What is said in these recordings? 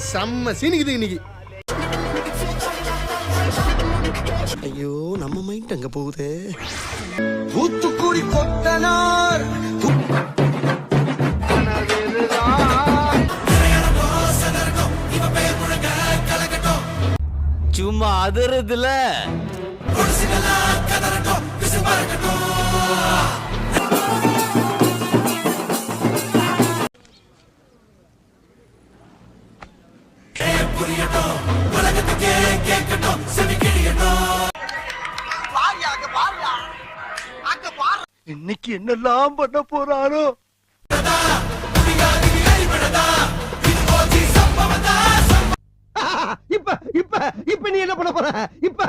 செம்ம சீனிக்குது இன்னைக்கு. ஐயோ நம்ம மைண்ட் அங்க போகுது. தூத்துக்குடி கொத்தனார் சும்மா அதிரதுல இன்னைக்கு என்னெல்லாம் பண்ண போறாரோ. இப்ப இப்ப இப்ப நீ என்ன பண்ண போற? இப்ப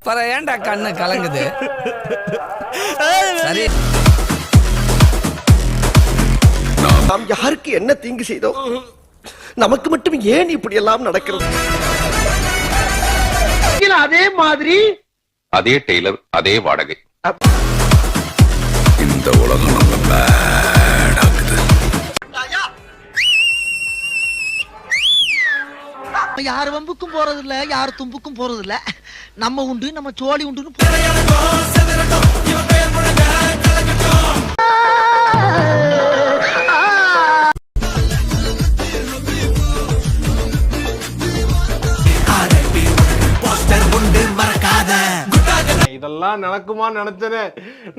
பர ஏன்டா கண்ணு கலங்குது? சரி, நாம் யாருக்கு என்ன தீங்கு செய்தோம்? நமக்கு மட்டும் ஏன் இப்படி எல்லாம் நடக்கிறது? அதே மாதிரி அதே டெய்லர், அதே வாடகை. இந்த உலகம் நம்ம பேடாக்குது. யார் வம்புக்கும் போறது இல்ல, யார் தும்புக்கும் போறது இல்ல. நம்ம உண்டு, நம்ம சோழி உண்டு. இதெல்லாம் நடக்குமா நினைச்சனே,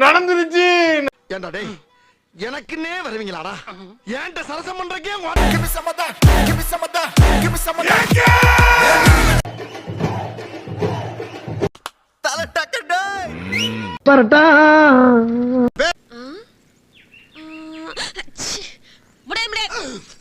நடந்துருச்சு. ஏண்டா டேய், எனக்குன்னே வருவீங்களாடா? ஏன்ட்ட சரசம் பண்றக்கே